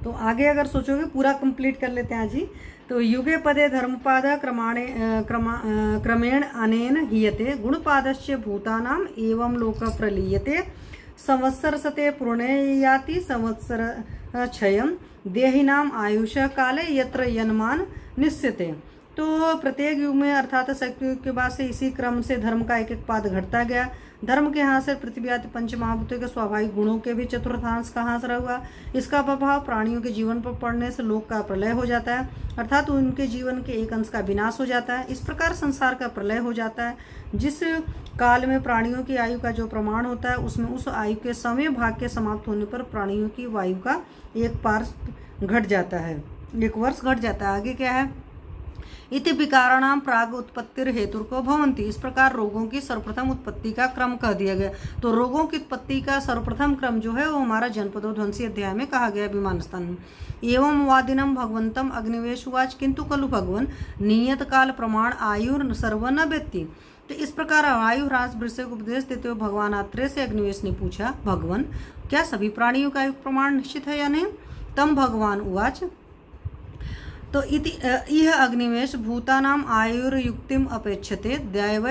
तो आगे अगर सोचोगे पूरा कंप्लीट कर लेते हैं जी। तो युगे पदे धर्मपाद क्रमेण अनेन हीयते गुणपादस्य भूतानाम एवं लोक प्रलीयते संवत्सर सते पूर्णेयाति संवत्सर क्षयम देहिनाम आयुष काले यत्र यन्मान निश्चिते। तो प्रत्येक युग में अर्थात सतयुग के बाद से इसी क्रम से धर्म का एक एक पाद घटता गया। धर्म के हाथ से पृथ्वी आदि पंच महाभूतों के स्वाभाविक गुणों के भी चतुर्थांश का हाथ रहा हुआ। इसका प्रभाव प्राणियों के जीवन पर पड़ने से लोक का प्रलय हो जाता है, अर्थात उनके जीवन के एक अंश का विनाश हो जाता है। इस प्रकार संसार का प्रलय हो जाता है। जिस काल में प्राणियों की आयु का जो प्रमाण होता है उसमें उस आयु के समय भाग के समाप्त होने पर प्राणियों की वायु का एक पार्ष घट जाता है, एक वर्ष घट जाता है। आगे क्या है, इति विकाराणाम प्राग उत्पत्तिर हेतुर्को भवन्ति। इस प्रकार रोगों की सर्वप्रथम उत्पत्ति का क्रम कह दिया गया। तो रोगों की उत्पत्ति का सर्वप्रथम क्रम जो है वो हमारा जनपदोध्वंसी अध्याय में कहा गया विमान स्थान में। एवं वादिनम भगवंतम अग्निवेश उवाच किंतु खलु भगवन नियत काल प्रमाण आयुर सर्व न व्यक्ति। तो इस प्रकार आयु ह्रास वृषय को उपदेश देते हुए भगवान आत्रेय से अग्निवेश ने पूछा, भगवन क्या सभी प्राणियों का आयु प्रमाण निश्चित है या नहीं? तम भगवान उवाच। तो इति यह अग्निवेश भूतानाम आयुर्युक्तिम अपेक्षते दैव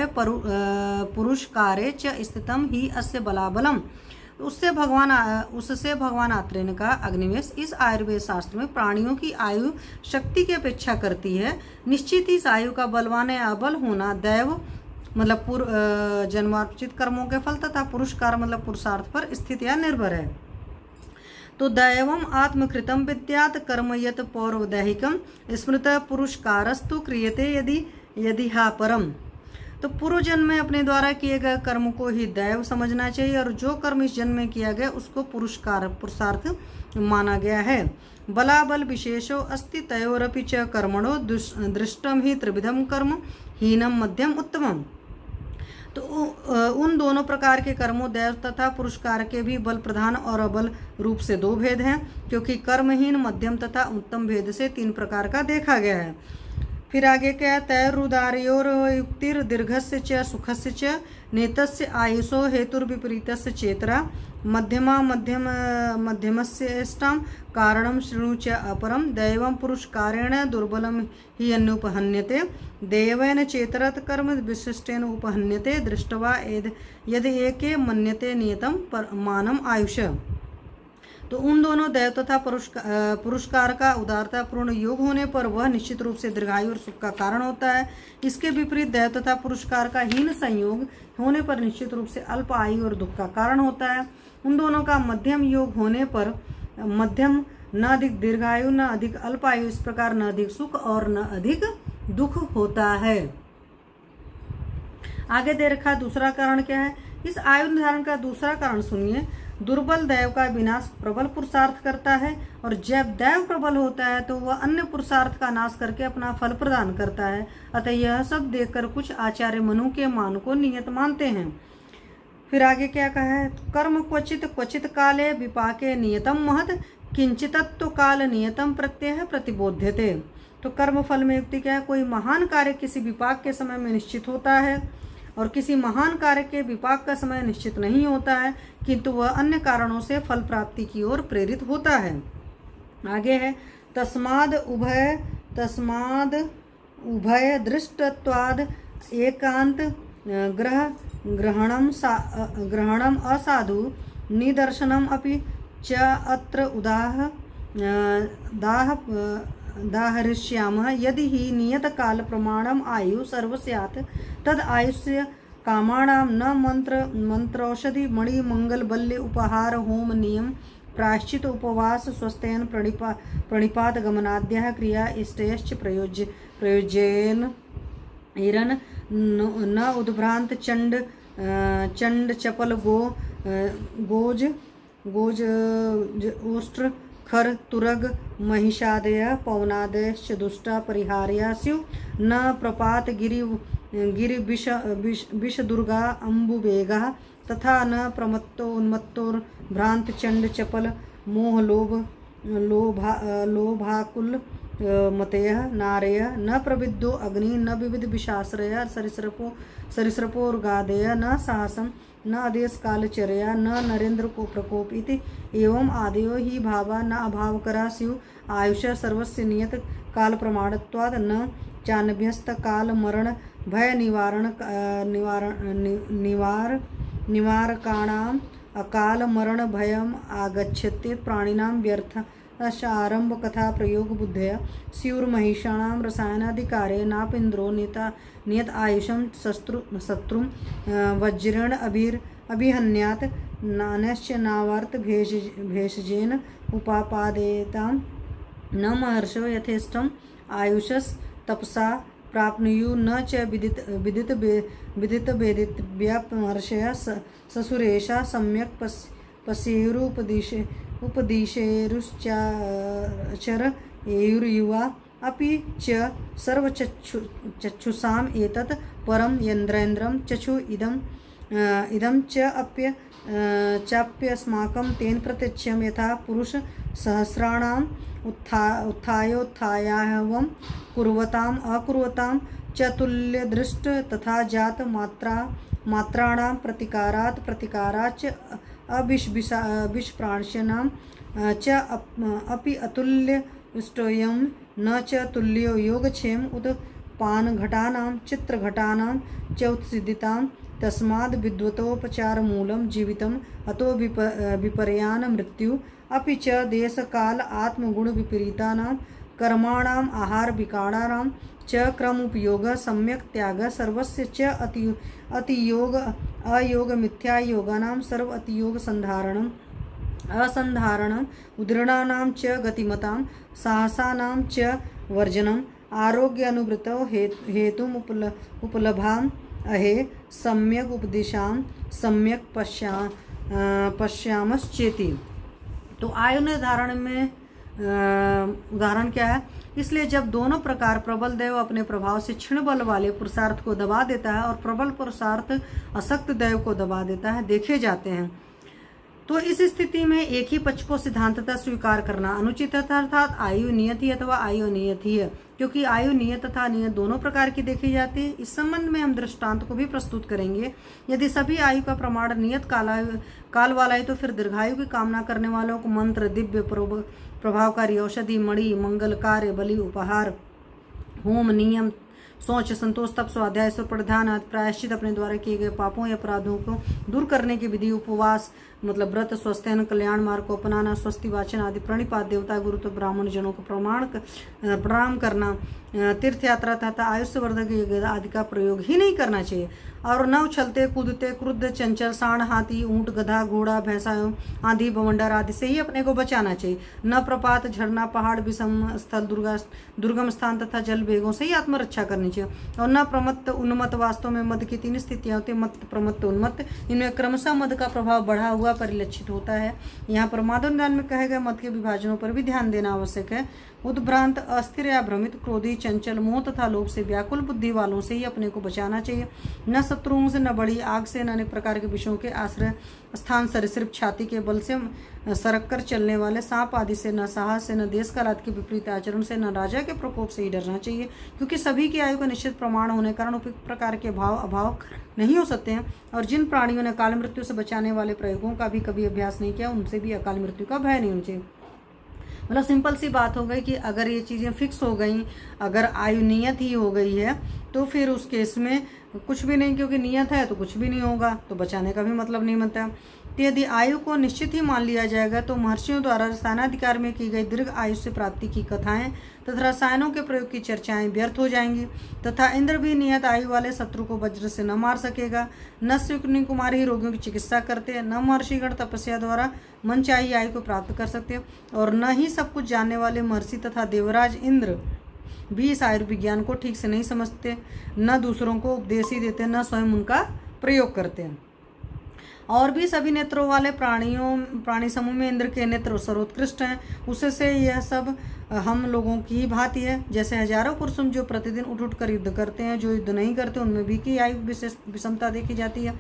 पुरुषकारे च स्थितम ही अस्य बलाबलम। उससे भगवान आत्रेय ने कहा, अग्निवेश इस आयुर्वेद शास्त्र में प्राणियों की आयु शक्ति की अपेक्षा करती है। निश्चित इस आयु का बलवान या अबल होना दैव मतलब जन्मार्जित कर्मों के फल तथा पुरुषकार मतलब पुरुषार्थ पर स्थित या निर्भर है। तो दैवम आत्मकृतम विद्यात कर्म यत पौर्वदैहिकम स्मृत पुरुषकारस्तु क्रियते यदि हा परम। तो पूर्व जन्म में अपने द्वारा किए गए कर्म को ही दैव समझना चाहिए और जो कर्म इस जन्म में किया गया उसको पुरुषार्थ माना गया है। बलाबल विशेषो अस्ति तयोरपि च कर्मणो दृष्टम ही त्रिविधम कर्म हीनम मध्यम उत्तमम। तो उन दोनों प्रकार के कर्मों दैव तथा पुरुषकार के भी बल प्रधान और अबल रूप से दो भेद हैं, क्योंकि कर्महीन मध्यम तथा उत्तम भेद से 3 प्रकार का देखा गया है। फिर आगे क्या है, तैरुदार्योर युक्तिर दीर्घस्य च सुखस्य च नेतस्य आयुषो हेतुर्विपरीतस्य चेतरा मध्यमा मध्यमस्य इष्टम कारणम शृणु च अपरम दैवं पुरुषकारेण दुर्बलम हि अन्युपहन्यते देवेन चेतरत कर्म विशिष्टेन उपहन्यते दृष्टवा यदि एके मन्यते नियतम मानम आयुष। तो उन दोनों दैव तथा पुरुषकार का उदारता पूर्ण योग होने पर वह निश्चित रूप से दीर्घायु और सुख का कारण होता है। इसके विपरीत दैव तथा पुरुषकार का हीन संयोग होने पर निश्चित रूप से अल्प आयु और दुख का कारण होता है। उन दोनों का मध्यम योग होने पर मध्यम न अधिक दीर्घायु न अधिक अल्प आयु, इस प्रकार न अधिक सुख और न अधिक दुख होता है। आगे दे रखा दूसरा कारण क्या है, इस आयु निर्धारण का दूसरा कारण सुनिए। दुर्बल दैव का विनाश प्रबल पुरुषार्थ करता है और जब दैव प्रबल होता है तो वह अन्य पुरुषार्थ का नाश करके अपना फल प्रदान करता है। अतः यह सब देखकर कुछ आचार्य मनु के मान को नियत मानते हैं। फिर आगे क्या कहा है, कर्म क्वचित काले विपाके नियतम महत् किंचितत्व काल नियतम प्रत्यय प्रतिबोध्यते। तो कर्म फल में युक्ति क्या है, कोई महान कार्य किसी विपाक के समय में निश्चित होता है और किसी महान कार्य के विपाक का समय निश्चित नहीं होता है, किंतु वह अन्य कारणों से फल प्राप्ति की ओर प्रेरित होता है। आगे है, तस्माद उभय दृष्टत्वाद एकांत ग्रहणम असाधु निदर्शनम अपि च अत्र दाहरिष्यामः यदि हि नियत काल प्रमाणम आयु सर्वस्यात् तद आयुष्य कामाणां न मंत्रौषधि मणि मंगल बल्य उपहार होम नियम प्रायश्चित उपवास स्वस्थयन प्रणिपात गमनाद्यः क्रिया इष्टयश्च प्रयोज्येन हिरन न उद्भ्रांत चंड चपल गोज ओष्ट्र खर तुरग महिषादय पवनादयश्च दुष्टा परिहार्या स्युः न प्रपात गिरि विष दुर्गा अम्बुवेगः तथा न प्रमत्तोन्मत्तोर भ्रांत चंड चपल मोह लोभाकुल मतयः नारयः न प्रविद्धो अग्नि न विविध विषाश्रय सरिसृपोर्गादय न साहसम न आदेश कालचर्या न नरेंद्र को प्रकोप इति एवं आदयो ही भावा न अभावकरा स्युः आयुष सर्वस्य नियत काल प्रमाणत्वात् न चान्यस्त काल मरण भय निवारकाणाम् अकाल मरण भयम आगच्छति प्राणिनां व्यर्थ आरंभ कथा प्रयोग बुद्धया स्युर्महिषाणां रसायनाधिकारे नापिन्द्रो नियत आयुषं शत्रुं वज्रेण अभिहन्यात् नान्यश्च नावर्त भेषजेन उपापादेतां न महर्षो यथेष्टम् आयुषस् तपसा प्राप्नुयुः न च विदित वेदितव्या ससुरेशा सम्यक् उपदिशेरुश्चरयुर्युवा अपि च सर्वचक्षुषाम् एतत् परं यन्द्रेन्द्रं चक्षु इदं चाप्यस्माकं तेन प्रत्यक्षं यथा पुरुष सहस्राणाम् उत्थायोत्थायावं कुर्वताम् अकुर्वतां च तुल्यदृष्ट तथा जात मात्राणां प्रतिकाराच्च अविष्प्राणनां च अपि अतुल्यष्टोयं न च तुल्यो योगक्षेम उत्पानघटानां चित्रघटानां च उत्सिद्धितां तस्माद् विद्वतोपचारमूलं जीवितम् अतो विपर्यान् मृत्यु अपि च देशकाल आत्मगुण विपरीतानां कर्माणाम् आहार विकाराणां च क्रमोपयोगः सम्यक् त्यागः सर्वस्य च अतियोग अयोग मिथ्यायोगानां सर्व अतियोग संधारणम् असंधारणम् उद्रणानां च गतिमतां साहसानां च वर्जनम् आरोग्य अनुवृत्तौ हेतुम् उपलभाम् अहे सम्यक् उपदिशां सम्यक् पश्यामश्चेति। तो आयु निर्धारण में उदाहरण क्या है? इसलिए जब दोनों प्रकार प्रबल दैव अपने प्रभाव से क्षीण बल वाले पुरुषार्थ को दबा देता है और प्रबल पुरुषार्थ अशक्त दैव को दबा देता है देखे जाते हैं, तो इस स्थिति में एक ही पक्ष को सिद्धांततः स्वीकार करना अनुचित है, अर्थात आयु नियत ही अथवा आयु नियत ही है, क्योंकि आयु नियत तथा नियत दोनों प्रकार की देखी जाती है। इस संबंध में हम दृष्टांत को भी प्रस्तुत करेंगे। यदि सभी आयु का प्रमाण नियत काल वाला है तो फिर दीर्घायु की कामना करने वालों को मंत्र, दिव्य प्रभावकारी औषधि, मणि, मंगल कार्य, बलि, उपहार, होम, नियम, सोच, संतोष, तप, स्वाध्याय, प्रधान आदि प्रायश्चित, अपने द्वारा किए गए पापों या अपराधों को दूर करने की विधि, उपवास मतलब व्रत, स्वस्थयन, कल्याण मार्ग को अपनाना, स्वस्ति वाचन आदि, प्रणिपात, देवता, गुरु तो ब्राह्मण जनों को प्रणाम करना, तीर्थ यात्रा तथा आयुष्यवर्धक आदि का प्रयोग ही नहीं करना चाहिए। और न उछलते कूदते क्रुद्ध चंचल सांड, हाथी, ऊंट, गधा, घोड़ा, भैंसा, आंधी, बवंडर आदि से ही अपने को बचाना चाहिए। न प्रपात, झरना, पहाड़, विषम स्थल, दुर्गम स्थान तथा जल वेगों से ही आत्मरक्षा करनी चाहिए। और न प्रमत्त, उन्मत्त। वास्तव में मद की 3 स्थितियां होती है, मत्त, प्रमत्त, उन्मत्त। इनमें क्रमशः मद का प्रभाव बढ़ा हुआ परिलक्षित होता है। यहाँ पर माधवदान में कहे गए मद के विभाजनों पर भी ध्यान देना आवश्यक है। उद्भ्रांत, अस्थिर या भ्रमित, क्रोधी, चंचल, मोह तथा लोभ से व्याकुल बुद्धि वालों से ही अपने को बचाना चाहिए। न शत्रुओं से, न बड़ी आग से, न अनेक प्रकार के विषयों के आश्रय स्थान सरिसृप, छाती के बल से सरक कर चलने वाले सांप आदि से, न साहस से, न देश काल आदि के विपरीत आचरण से, न राजा के प्रकोप से ही डरना चाहिए, क्योंकि सभी की आयु का निश्चित प्रमाण होने के कारण उपयुक्त प्रकार के अभाव नहीं हो सकते हैं। और जिन प्राणियों ने अकाल मृत्यु से बचाने वाले प्रयोगों का भी कभी अभ्यास नहीं किया, उनसे भी अकाल मृत्यु का भय नहीं होना चाहिए। मतलब सिंपल सी बात हो गई कि अगर ये चीज़ें फिक्स हो गई, अगर आयु नियत ही हो गई है, तो फिर उस केस में कुछ भी नहीं, क्योंकि नियत है तो कुछ भी नहीं होगा, तो बचाने का भी मतलब नहीं बनता। तो यदि आयु को निश्चित ही मान लिया जाएगा तो महर्षियों द्वारा रसायनाधिकार में की गई दीर्घ आयुष्य प्राप्ति की कथाएं तथा रसायनों के प्रयोग की चर्चाएं व्यर्थ हो जाएंगी, तथा इंद्र भी नियत आयु वाले शत्रु को वज्र से न मार सकेगा। न शकुनी कुमार ही रोगियों की चिकित्सा करते हैं, न महर्षिगण तपस्या द्वारा मनचाही आयु को प्राप्त कर सकते हैं, और न ही सब कुछ जानने वाले महर्षि तथा देवराज इंद्र भी इस आयुर्विज्ञान को ठीक से नहीं समझते, न दूसरों को उपदेश ही देते, न स्वयं उनका प्रयोग करते हैं। और भी सभी नेत्रों वाले प्राणी समूह में इंद्र के नेत्र सर्वोत्कृष्ट हैं। उससे यह सब हम लोगों की ही भांति है। जैसे हजारों पुरुष जो प्रतिदिन उठ कर युद्ध करते हैं, जो युद्ध नहीं करते उनमें भी की आयु विशेष विषमता देखी जाती है।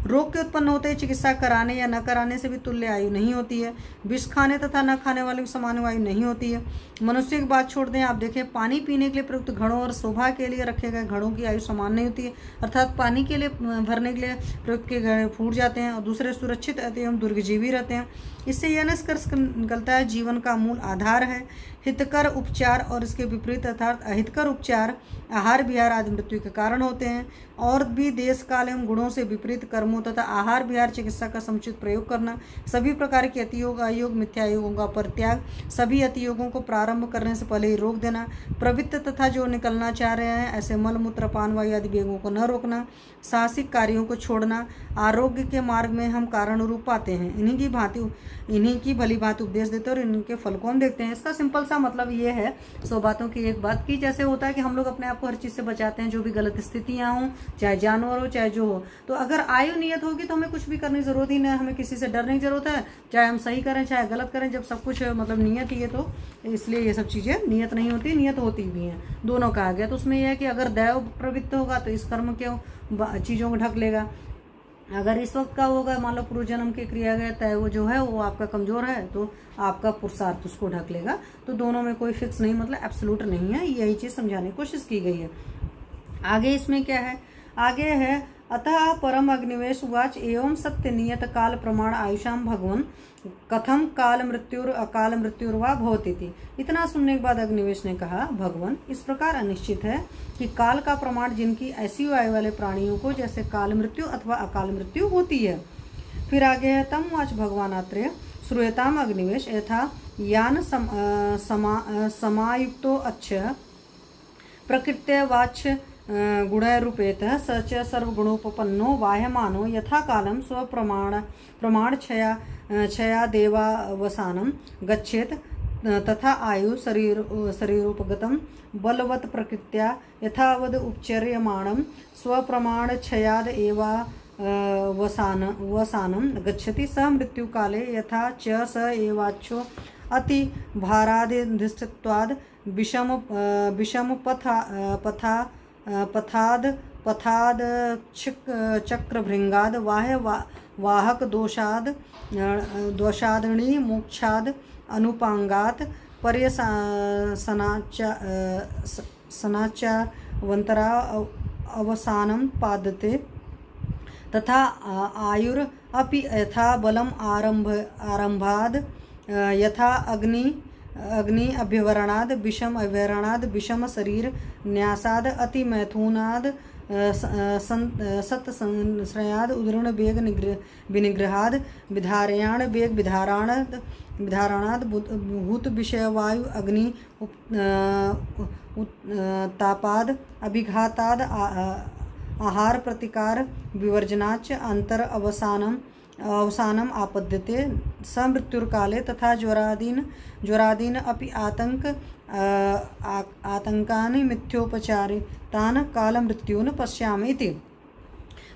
रोग के उत्पन्न होते ही चिकित्सा कराने या न कराने से भी तुल्य आयु नहीं होती है। विष खाने तथा न खाने वाले की समान आयु नहीं होती है। मनुष्य की बात छोड़ दें, आप देखें पानी पीने के लिए प्रयुक्त घड़ों और शोभा के लिए रखे गए घड़ों की आयु समान नहीं होती है, अर्थात पानी के लिए भरने के लिए प्रयुक्त किए गए फूट जाते हैं और दूसरे सुरक्षित एवं दुर्गजीवी रहते हैं। इससे यह निष्कर्ष निकलता है जीवन का मूल आधार है हितकर उपचार और इसके विपरीत अर्थात अहितकर उपचार, आहार विहार आदि मृत्यु के कारण होते हैं। और भी देश काल एवं गुणों से विपरीत कर्मों तथा आहार विहार चिकित्सा का समुचित प्रयोग करना, सभी प्रकार के अतियोग अयोग मिथ्या योगों का परित्याग, सभी अतियोगों को प्रारंभ करने से पहले ही रोक देना, प्रवृत्त तथा जो निकलना चाह रहे हैं ऐसे मल मूत्र पान वायु आदि वेगों को न रोकना, साहसिक कार्यों को छोड़ना, आरोग्य के मार्ग में हम कारण रूप पाते हैं। इन्हीं की भली भांति उपदेश देते हैं और इनके फल को हम देखते हैं। इसका सिंपल सा मतलब ये है 100 बातों की एक बात की जैसे होता है कि हम लोग अपने आप को हर चीज से बचाते हैं, जो भी गलत स्थितियां हों, चाहे जानवर हो चाहे जो हो। तो अगर आयु नियत होगी तो हमें कुछ भी करने की जरूरत ही नहीं, हमें किसी से डरने की जरूरत है, चाहे हम सही करें चाहे गलत करें, जब सब कुछ मतलब नियत ही है तो इसलिए ये सब चीजें नियत नहीं होती, नियत होती भी हैं, दोनों कहा गया। तो उसमें यह है कि अगर दैव प्रवृत्त होगा तो इस कर्म के चीजों को ढक लेगा, अगर इस वक्त का होगा मान लो पूर्व जन्म की क्रिया गया तय वो जो है वो आपका कमजोर है तो आपका पुरुषार्थ उसको ढक लेगा। तो दोनों में कोई फिक्स नहीं, मतलब एब्सोल्यूट नहीं है, यही चीज समझाने की कोशिश की गई है। आगे इसमें क्या है, आगे है अतः परम अग्निवेश उवाच एवं सत्य नियत काल प्रमाण आयुषाम भगवन कथम काल मृत्युर अकाल मृत्युर्वा भवती। इतना सुनने के बाद अग्निवेश ने कहा, भगवान इस प्रकार अनिश्चित है कि काल का प्रमाण जिनकी ऐसी आयु वाले प्राणियों को जैसे काल मृत्यु अथवा अकाल मृत्यु होती है। फिर आगे है तम वाच भगवान आत्रेय श्रूयताम अग्निवेश यथा यान समायुक्तो अच्छ प्रकृत्य वाच गुणरूपेतः स च सर्वगुणोपपन्नो वाह्यमानो यथा कालम स्वप्रमाण क्षया देवावसानं गच्छेत तथा आयु शरीरोपगतं बलवत् प्रकृत्या यथावद उपचर्यमाणं स्वप्रमाण क्षयाद एवा वसानं गच्छति स मृत्युकाले यथा च स एवाच्छो अति भारादिष्टत्वाद् विषम पथाद चक्रभृंगाद वाहक दोषादणी मोक्षाद अनुपांगात पर्यसनाचावंतरा अवसानं पादते तथा आयुर अपि यथा बलम आरंभाद यथा अग्नि अभ्यवरणाद विषम अभ्यवरणाद विषम शरीर न्यासाद अति मैथुनाद सत संश्रयाद उदरण वेग विनिग्रहाद विधारयाण वेग विधारणाद भूत विषय वायु अग्नि तापाद अभिघाताद आहार प्रतिकार विवर्जनाच अंतर अवसानम आपद्यते स मृत्युर्काले तथा ज्वरादीन अपि आतंकानि मिथ्योपचारितान काल मृत्युन पश्यामि इति।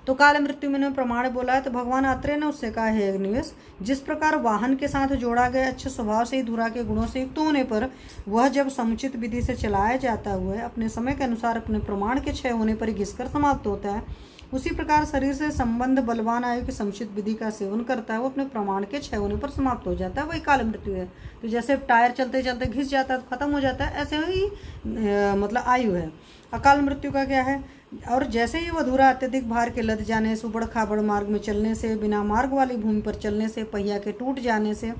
तो काल मृत्यु में प्रमाण बोला है। तो भगवान आत्रेय ने उससे कहा, है अग्निवेश, जिस प्रकार वाहन के साथ जोड़ा गया अच्छे स्वभाव से ही धुरा के गुणों से युक्त होने पर वह जब समुचित विधि से चलाया जाता हुआ अपने समय के अनुसार अपने प्रमाण के क्षय होने पर घिसकर समाप्त होता है, उसी प्रकार शरीर से संबंध बलवान आयु की समुचित विधि का सेवन करता है वो अपने प्रमाण के क्षय होने पर समाप्त हो जाता है, वही काल मृत्यु है। तो जैसे टायर चलते चलते घिस जाता है तो खत्म हो जाता है, ऐसे ही मतलब आयु है। अकाल मृत्यु का क्या है, और जैसे ही अधूरा अत्यधिक भार के लद जाने से, उबड़ खाबड़ मार्ग में चलने से, बिना मार्ग वाली भूमि पर चलने से, पहिया के टूट जाने से,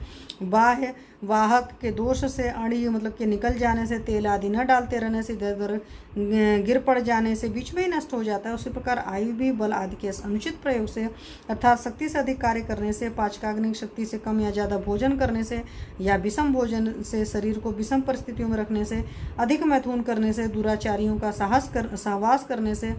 बाह्य वाहक के दोष से, अड़ी मतलब के निकल जाने से, तेल आदि न डालते रहने से, इधर उधर गिर पड़ जाने से बीच में ही नष्ट हो जाता है। उसी प्रकार आयु भी बल आदि के अनुचित प्रयोग से अर्थात शक्ति से अधिक कार्य करने से, पाचकाग्निक शक्ति से कम या ज़्यादा भोजन करने से, या विषम भोजन से, शरीर को विषम परिस्थितियों में रखने से, अधिक मैथुन करने से, दुराचारियों का सहवास करने से,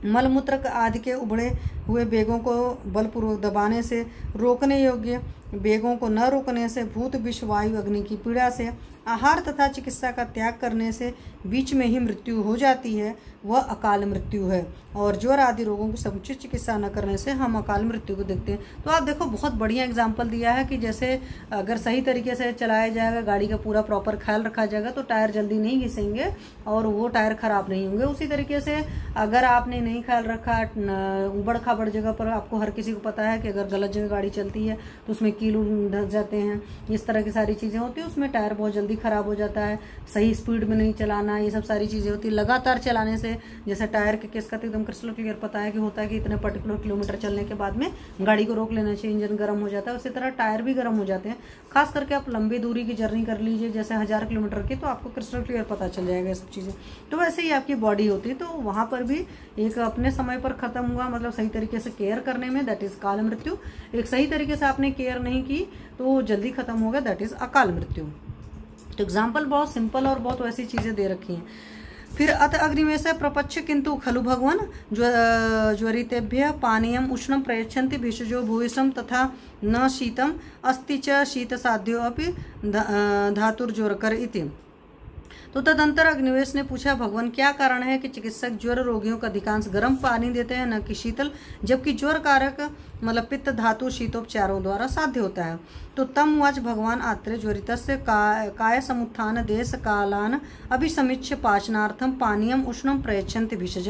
मलमूत्र आदि के उबड़े हुए वेगों को बलपूर्वक दबाने से, रोकने योग्य वेगों को न रोकने से, भूत विष वायु अग्नि की पीड़ा से, आहार तथा चिकित्सा का त्याग करने से बीच में ही मृत्यु हो जाती है, वह अकाल मृत्यु है। और ज्वर आदि रोगों की समुचित चिकित्सा न करने से हम अकाल मृत्यु को देखते हैं। तो आप देखो बहुत बढ़िया एग्जाम्पल दिया है कि जैसे अगर सही तरीके से चलाया जाएगा, गाड़ी का पूरा प्रॉपर ख्याल रखा जाएगा तो टायर जल्दी नहीं घिसेंगे और वो टायर खराब नहीं होंगे। उसी तरीके से अगर आपने नहीं ख्याल रखा, उबड़ खाबड़ जगह पर, आपको हर किसी को पता है कि अगर गलत जगह गाड़ी चलती है तो उसमें कील धंस जाते हैं, इस तरह की सारी चीज़ें होती है, उसमें टायर बहुत जल्दी खराब हो जाता है। सही स्पीड में नहीं चलाना, ये सब सारी चीज़ें होती है। लगातार चलाने से, जैसे टायर के केस का तो एकदम क्रिस्टल क्लियर पता है कि होता है कि इतने पर्टिकुलर किलोमीटर चलने के बाद में गाड़ी को रोक लेना चाहिए, इंजन गर्म हो जाता है। उसी तरह टायर भी गर्म हो जाते हैं। खास करके आप लंबी दूरी की जर्नी कर लीजिए, जैसे 1000 किलोमीटर की, तो आपको क्रिस्टल क्लियर पता चल जाएगा ये सब चीज़ें। तो वैसे ही आपकी बॉडी होती है, तो वहाँ पर भी एक अपने समय पर खत्म हुआ, मतलब सही तरीके से केयर करने में, दैट इज काल मृत्यु। एक सही तरीके से आपने केयर नहीं की तो जल्दी खत्म हो गया, दैट इज अकाल मृत्यु। तो एग्जाम्पल बहुत सिंपल और बहुत वैसी चीज़ें दे रखी हैं। फिर अत अग्निमेष प्रपच्छ किंतु खलु भगवान ज्वरितेभ्य पानीयम उष्णम प्रयच्छन्ति भिषजो भूयिष्ठम तथा न शीतम अस्ति च शीत साध्यो अपि धातुर्ज्वरकर इति। तो तदंतर अग्निवेश ने पूछा, भगवान क्या कारण है कि चिकित्सक ज्वर रोगियों का अधिकांश गर्म पानी देते हैं न कि शीतल, जबकि ज्वर कारक मतलब पित्त धातु शीतोपचारों द्वारा साध्य होता है। तो तम वाच भगवान आत्रे ज्वरितस्य काय समुत्थान देश कालान अभिसमीक्ष्य पाचनार्थम पानीयम उष्णम प्रयच्छन्ति भिषज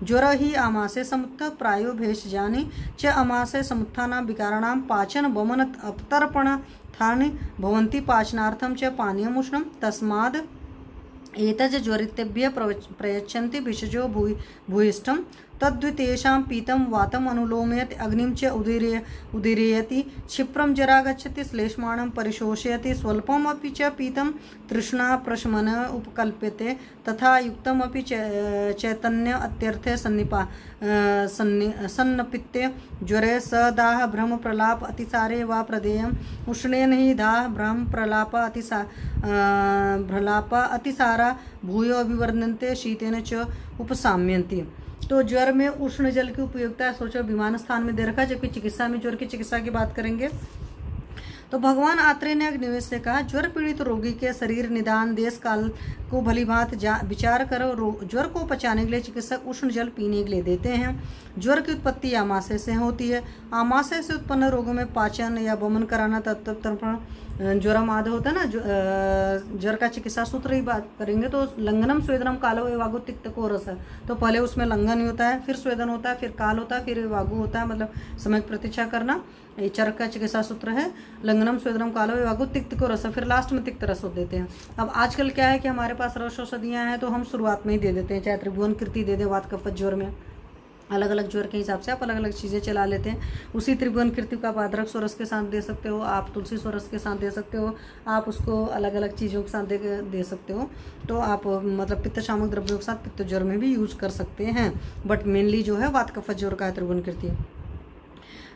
ज्वर ही आमाशय समुत्थ प्रायो भेषजानि च आमाशय समुत्थानां विकाराणां पाचन वमन अपतर्पणानि भवन्ति पाचनार्थम च पानीयम उष्णम तस्माद् एतज ज्वरितेभ्य प्रयच्छन्ति भिषजो भूयिष्ठम तद्वितेषां पीतं वातम अनुलोमयति अग्निं च उदीरयति क्षिप्रं जरा गच्छति श्लेष्माणं परिशोषयति स्वल्पमपि च पीतं तृष्णा प्रशमन उपकल्प्यते तथा युक्तमपि चैतन्य अत्यर्थे सन्नपित्ते ज्वरे सदाह भ्रम प्रलाप अतिसारे वा प्रदेयम् उष्णेन हि दाह भ्रम प्रलाप अतिसारा भूयो अभिवर्धन्ते शीतेन च उपसाम्यन्ति। तो ज्वर में उष्ण जल की उपयोगिता सोचो विमान स्थान में दे रखा, जबकि चिकित्सा में ज्वर की चिकित्सा की बात करेंगे। तो भगवान आत्रेय ने अग्निवेश से कहा, ज्वर पीड़ित रोगी के शरीर निदान देश काल को भलीभांत विचार करो। ज्वर को पचाने के लिए चिकित्सक उष्ण जल पीने के लिए देते हैं। ज्वर की उत्पत्ति आमाशय से होती है। आमाशय से उत्पन्न रोगों में पाचन या वमन कराना तत्व ज्वरम आदि होता है ना। ज्वर का चिकित्सा सूत्र की बात करेंगे तो लंघनम स्वेदनम कालो एवागु तिक्तको रस है। तो पहले उसमें लंघन ही होता है, फिर स्वेदन होता है, फिर काल होता है, फिर वागु होता है, मतलब समय प्रतीक्षा करना। ये चरक का चिकित्सा सूत्र है, लंघनम स्वेदनम कालो एवागु तिक्तको रस, फिर लास्ट में तिक्त रस देते हैं। अब आजकल क्या है कि हमारे पास रस औषधियाँ हैं तो हम शुरुआत में ही दे देते हैं, चाहे त्रिभुवन कृति दे दें वात कफ ज्वर में। अलग अलग ज्वर के हिसाब से आप अलग अलग चीज़ें चला लेते हैं। उसी त्रिभुवन कृति को आप अदरक सोरस के साथ दे सकते हो, आप तुलसी सोरस के साथ दे सकते हो, आप उसको अलग अलग चीज़ों के साथ दे सकते हो। तो आप मतलब पित्त शामक द्रव्यों के साथ पित्त ज्वर में भी यूज कर सकते हैं, बट मेनली जो है वात कफ ज्वर का है त्रिभुवन कृति।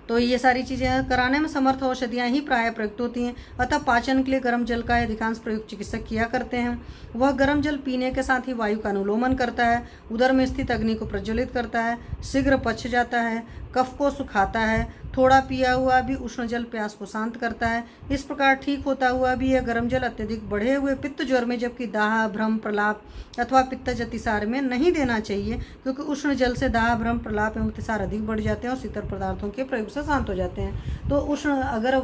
तो ये सारी चीज़ें कराने में समर्थ औषधियाँ ही प्राय प्रयुक्त होती हैं। अतः पाचन के लिए गर्म जल का अधिकांश प्रयोग चिकित्सक किया करते हैं। वह गर्म जल पीने के साथ ही वायु का अनुलोमन करता है, उदर में स्थित अग्नि को प्रज्वलित करता है, शीघ्र पच जाता है, कफ को सुखाता है। थोड़ा पिया हुआ भी उष्ण जल प्यास को शांत करता है। इस प्रकार ठीक होता हुआ भी यह गर्म जल अत्यधिक बढ़े हुए पित्त ज्वर में, जबकि दाह भ्रम प्रलाप अथवा पित्तज अतिसार में नहीं देना चाहिए, क्योंकि उष्ण जल से दाह भ्रम प्रलाप एवं अतिसार अधिक बढ़ जाते हैं और शीतल पदार्थों के प्रयोग से शांत हो जाते हैं। तो उष्ण अगर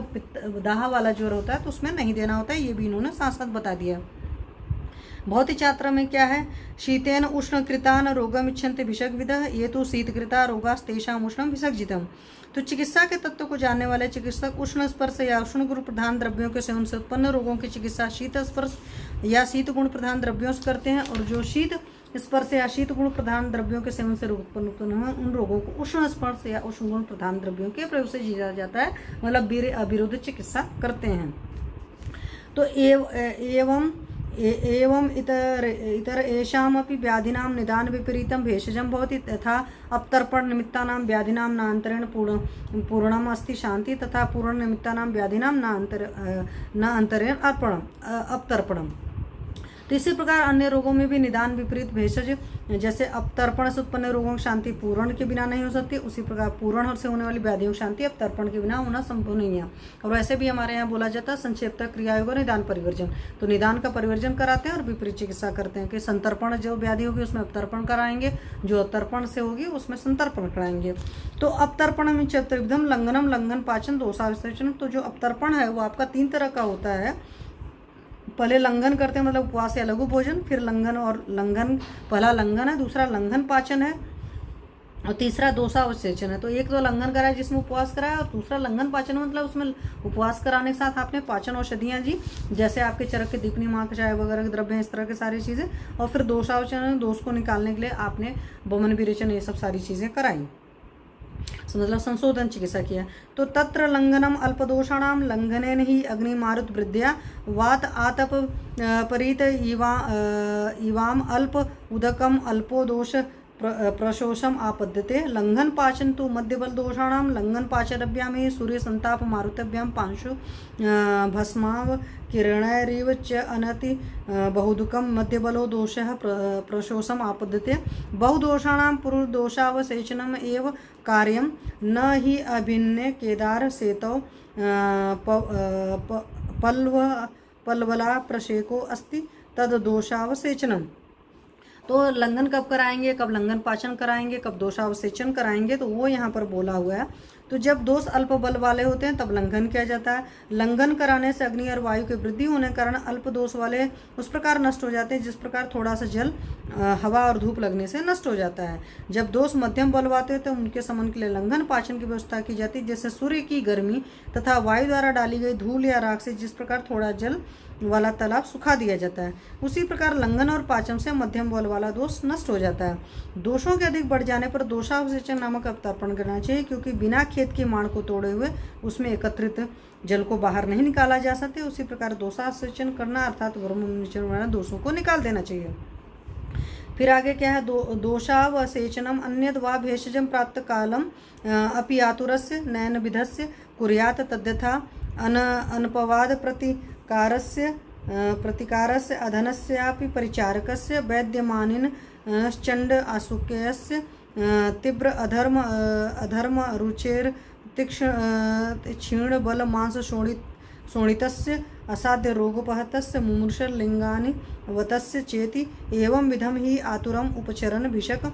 दाह वाला ज्वर होता है तो उसमें नहीं देना होता है, ये भी इन्होंने साथ साथ बता दिया। भौतिक छात्र में क्या है, शीतेन उष्ण कृतान रोगम इच्छन्ति विषग्विदः ये तो शीतकृता रोगास्तेषाम उष्णम विसर्जितम। तो चिकित्सा के तत्व को जानने वाले चिकित्सक उष्ण स्पर्श या उष्ण गुण प्रधान द्रव्यों के सेवन से उत्पन्न रोगों की चिकित्सा शीत स्पर्श या शीत गुण प्रधान द्रव्यों से करते हैं, और जो शीत स्पर्श या शीत गुण प्रधान द्रव्यों के सेवन से रोग उत्पन्न हुए उन रोगों को उष्ण स्पर्श या उष्ण गुण प्रधान द्रव्यों के प्रयोग से जीता जाता है, मतलब अविरोध चिकित्सा करते हैं। तो एवं इतर येषामपि व्याधिनां निदान विपरीतं भेषजं भवति, तथा अपतर्पण निमित्तानां व्याधिनां नान्तरेण पूर्णम् अस्ति शान्ति, तथा पूर्ण निमित्तानां व्याधिनां न अंतरेण अपतर्पणम्। तो इसी प्रकार अन्य रोगों में भी निदान विपरीत भेषज, जैसे अपतर्पण से उत्पन्न रोगों की शांति पूरण के बिना नहीं हो सकती, उसी प्रकार पूरण से होने वाली व्याधियों की शांति अपतर्पण के बिना होना संभव नहीं है। और वैसे भी हमारे यहाँ बोला जाता है संक्षेपतः क्रियायोग निदान परिवर्जन, तो निदान का परिवर्जन कराते हैं और विपरीत चिकित्सा करते हैं कि संतर्पण जो व्याधि होगी उसमें अपतर्पण कराएंगे, जो अतर्पण से होगी उसमें संतर्पण कराएंगे। तो अपतर्पण में त्रिविधम लंघनम, लंघन पाचन दोषाविसेचन। तो जो अपतर्पण है वो आपका 3 तरह का होता है। पहले लंघन करते हैं मतलब उपवास या लघु भोजन, फिर लंघन और लंघन, पहला लंघन है, दूसरा लंघन पाचन है और तीसरा दोषावसेचन है। तो एक तो लंघन कराया जिसमें उपवास कराया और दूसरा लंघन पाचन मतलब उसमें उपवास कराने के साथ आपने पाचन औषधियाँ जी, जैसे आपके चरक के दीपनी माँ चाय वगैरह के द्रव्य, इस तरह की सारी चीज़ें। और फिर दोषावसेचन, दोष को निकालने के लिए आपने वमन विरेचन, ये सब सारी चीज़ें कराई, मतलब संशोधन चिकित्सा किया। तो तत्र लंघनम अल्पदोषाणाम लंघनेन ही अग्निमारुत वृद्ध्या वात आतप परीत इवाम अल्प उदकम अल्पो दोष प्रशोषम आपद्यते। लंघन पाचन तो मध्यबल दोषाणाम लंघन पाचनभ्याम ही सूर्य संताप मारुतभ्याम पांशु भस्माव किरणैरिव च अनति बहुदुकम मध्यबलो दोषः प्रशोषम आपद्यते। बहुदोषाणां पुरुषदोषावसेचनम् एव कार्यं न हि अभिन्ने केदार सेतौ पल्वला प्रशेको अस्ति तद दोषावसेचनम्। तो लंघन कब कराएंगे, कब लंघन पाचन कराएंगे, कब दोषावसेचन कराएंगे, तो वो यहाँ पर बोला हुआ है। तो जब दोष अल्प बल वाले होते हैं तब लंघन किया जाता है। लंघन कराने से अग्नि और वायु की वृद्धि होने के कारण अल्प दोष वाले उस प्रकार नष्ट हो जाते हैं जिस प्रकार थोड़ा सा जल हवा और धूप लगने से नष्ट हो जाता है। जब दोष मध्यम बल वाले हैं तो उनके समन के लिए लंघन पाचन की व्यवस्था की जाती है, जैसे सूर्य की गर्मी तथा वायु द्वारा डाली गई धूल या राख से जिस प्रकार थोड़ा जल वाला तालाब सुखा दिया जाता है, उसी प्रकार लंघन और पाचन से मध्यम बल वाला दोष नष्ट हो जाता है। दोषों के अधिक बढ़ जाने पर दोषावसेचन नामक अपतर्पण करना चाहिए, क्योंकि बिना खेत की माड़ को तोड़े हुए उसमें एकत्रित जल को बाहर नहीं निकाला जा सकते। उसी प्रकार दोषावसेचन करना अर्थात वर्म दोषों को निकाल देना चाहिए। फिर आगे क्या है, दोषावसेचनम अन्यद वा भेषजम प्राप्त कालम अपि आतुरस्य नयन विधस्य कुर्यात तद्यथा अनपवाद प्रतिकारस्य अधनस्यापि परिचारकस्य वैद्यमानिन चंड आसुक्यस्य तीव्र अधर्म रुचेर तीक्ष्ण बल मांस शोणितस्य असाध्य रोगोपहतस्य मुमूर्षर लिंगानि वतस्य चेति एवं विधम ही आतुरम उपचरण भिषक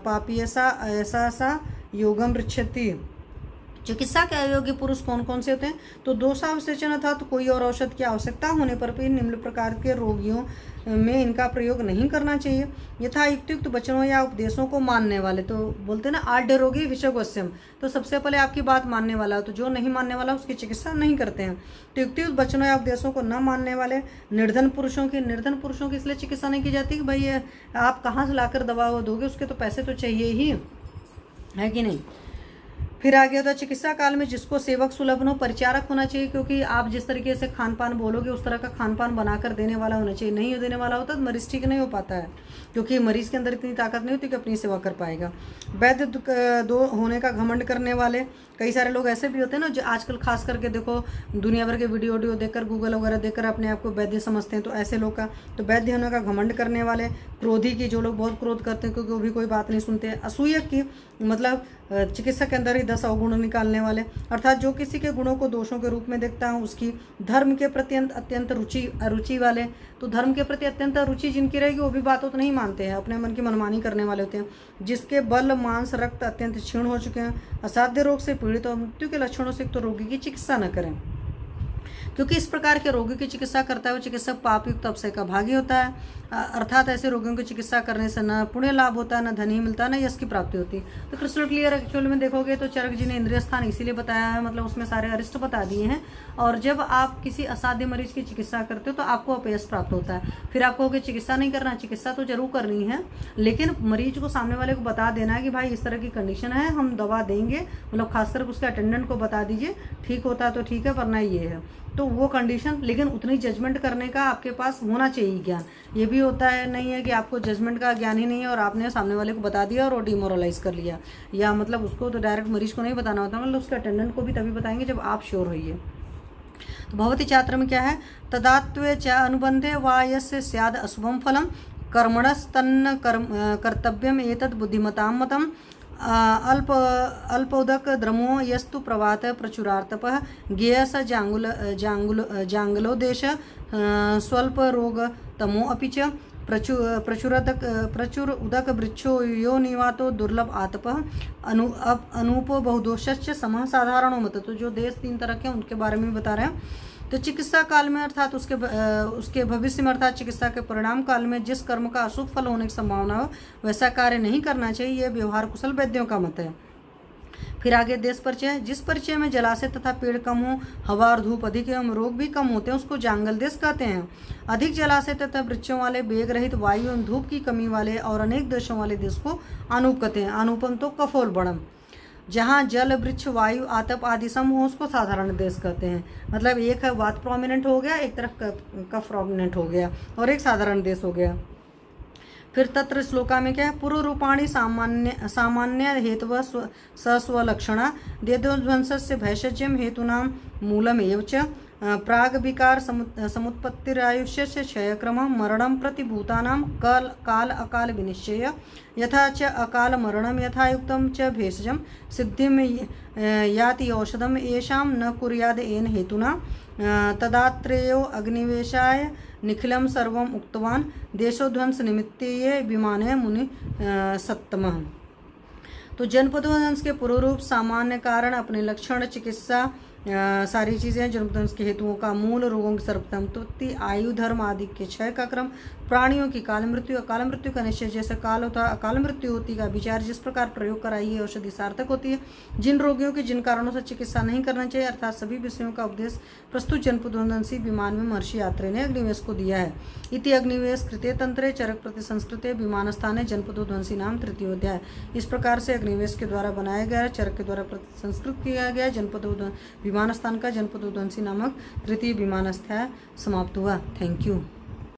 पापीयसा ऐसा सा योगम पृच्छति। चिकित्सा के अयोग्य पुरुष कौन कौन से होते हैं, तो दोषावसेचन अर्थात तो कोई और औषध की आवश्यकता होने पर भी निम्न प्रकार के रोगियों में इनका प्रयोग नहीं करना चाहिए। यथा युक्त वचनों या उपदेशों को मानने वाले, तो बोलते हैं ना आढ़ रोगी विषगोस्यम, तो सबसे पहले आपकी बात मानने वाला हो, तो जो नहीं मानने वाला उसकी चिकित्सा नहीं करते हैं। तो युक्त वचनों या उपदेशों को न मानने वाले निर्धन पुरुषों की इसलिए चिकित्सा नहीं की जाती कि भाई आप कहाँ से लाकर दवा दोगे, उसके तो पैसे तो चाहिए ही, है कि नहीं। फिर आगे होता है चिकित्सा काल में जिसको सेवक सुलभ हो, परिचारक होना चाहिए, क्योंकि आप जिस तरीके से खान पान बोलोगे उस तरह का खान पान बनाकर देने वाला होना चाहिए। नहीं देने वाला होता तो मरीज ठीक नहीं हो पाता है, क्योंकि मरीज के अंदर इतनी ताकत नहीं होती कि अपनी सेवा कर पाएगा। वैद्य दो होने का घमंड करने वाले, कई सारे लोग ऐसे भी होते हैं ना जो आजकल खास करके देखो दुनिया भर के वीडियो देखकर गूगल वगैरह देखकर अपने आप को वैद्य समझते हैं, तो ऐसे लोग का तो वैद्य होने का घमंड करने वाले। क्रोधी की, जो लोग बहुत क्रोध करते हैं क्योंकि वो भी कोई बात नहीं सुनते। असूयक की मतलब चिकित्सक के अंदर ही 10 अवगुण निकालने वाले, अर्थात जो किसी के गुणों को दोषों के रूप में देखता है उसकी। धर्म के प्रति अत्यंत अरुचि वाले, तो धर्म के प्रति अत्यंत रुचि जिनकी रहेगी वो भी बातों तो नहीं मानते हैं, अपने मन की मनमानी करने वाले होते हैं। जिसके बल मांस रक्त अत्यंत क्षीण हो चुके हैं, असाध्य रोग से पीड़ित और मृत्यु के लक्षणों से तो रोगी की चिकित्सा न करें, क्योंकि इस प्रकार के रोगी की चिकित्सा करता है वो चिकित्सक पापयुक्त अपसे का भागी होता है। अर्थात ऐसे रोगियों की चिकित्सा करने से न पुण्य लाभ होता है, न धन ही मिलता है, न यश की प्राप्ति होती है। तो क्रिस्टल क्लियर एक्चुअल में देखोगे तो चरक जी ने इंद्रिय स्थान इसीलिए बताया है, मतलब उसमें सारे अरिष्ट बता दिए हैं। और जब आप किसी असाध्य मरीज की चिकित्सा करते हो तो आपको अपयश प्राप्त होता है। फिर आप कहोगे चिकित्सा नहीं करना, चिकित्सा तो जरूर करनी है, लेकिन मरीज को, सामने वाले को बता देना है कि भाई इस तरह की कंडीशन है, हम दवा देंगे, मतलब खासकर उसके अटेंडेंट को बता दीजिए, ठीक होता है तो ठीक है, वरना ये है तो वो कंडीशन। लेकिन उतनी जजमेंट करने का आपके पास होना चाहिए ज्ञान। ये भी होता है नहीं है कि आपको जजमेंट का ज्ञान ही नहीं है और आपने सामने वाले को बता दिया और वो डिमोरलाइज कर लिया, या मतलब उसको तो डायरेक्ट मरीज को नहीं बताना होता, मतलब उसके अटेंडेंट को भी तभी बताएंगे जब आप श्योर होइए। तो भवति छात्र में क्या है, तदात्वे च अनुबंधे वा यस्य स्याद अशुभम फलम कर्मणस्तन्न कर्तव्यम एतद् बुद्धिमतां मतम् अल्पोदक द्रमो यस्तु प्रवात प्रचुरार्तपः ज्ञेयस जांगलो देश स्वल्प रोग तमो अपि च प्रचुर उदक वृक्षो यो निवातो दुर्लभ आतपः अनूपो बहुदोषश्च समः साधारणो मत। तो जो देश 3 तरह के उनके बारे में बता रहे हैं। तो चिकित्सा काल में अर्थात उसके भविष्य में अर्थात चिकित्सा के परिणाम काल में जिस कर्म का अशुभ फल होने की संभावना हो वैसा कार्य नहीं करना चाहिए, यह व्यवहार कुशल वैद्यों का मत है। फिर आगे देश परिचय, जिस परिचय में जलाशय तथा पेड़ कम हो, हवा और धूप अधिक एवं रोग भी कम होते हैं उसको जांगल देश कहते हैं। अधिक जलाशय तथा वृक्षों वाले, बेग रहित, वायु एवं धूप की कमी वाले और अनेक देशों वाले देश को अनूप कहते हैं। अनुपम तो कफोल बड़म, जहाँ जल वृक्ष वायु आतप आदि सम हो उसको साधारण देश कहते हैं। मतलब एक वात प्रोमिनेंट हो गया, एक तरफ कफ प्रोमिनेंट हो गया और एक साधारण देश हो गया। फिर तत्र श्लोका में क्या है, पूर्व रूपाणी सामान्य हेतव सस्वलक्षणा देदोध्वंसस्य भैषज्यम हेतूनां मूलमेव च प्राग विकार समुत्पत्तिरायुष्य क्षयक्रम मरणं प्रति भूतानां काल अकाल विनिश्चय यथा च अकाल मरणं यथायुक्तं च भेषजं सिद्धिं याति औषधम् येषां न कुर्याद् येन हेतुना तदात्रेयो अग्निवेशाय निखिलं सर्वम् उक्तवान् देशोध्वंस निमित्ते विमाने मुनि सत्तमः। तो जनपदोध्वंस के पूर्व रूप, सामान्य कारण, अपने लक्षण, चिकित्सा सारी चीज़ें जनपदोध्वंस के हेतुओं का मूल, रोगों की सर्वप्रथम उत्पत्ति, आयु, धर्म आदि के क्षय का क्रम, प्राणियों की काल मृत्यु, अकाल मृत्यु का निश्चय, जैसे काल होता अकाल मृत्यु होती का विचार, जिस प्रकार प्रयोग कराई है औषधि सार्थक होती है, जिन रोगियों की जिन कारणों से चिकित्सा नहीं करना चाहिए, अर्थात सभी विषयों का उपदेश प्रस्तुत जनपदोध्वंसी विमान में महर्षि यात्री ने अग्निवेश को दिया है। इति अग्निवेश कृते तंत्रे चरक प्रति संस्कृते विमान स्थाने जनपदोध्वंसी नाम तृतीयोध्याय। इस प्रकार से अग्निवेश के द्वारा बनाया गया, चरक के द्वारा प्रति संस्कृत किया गया विमान स्थान का जनपदोध्वंसी नामक तृतीय विमानाध्याय समाप्त हुआ। Thank you.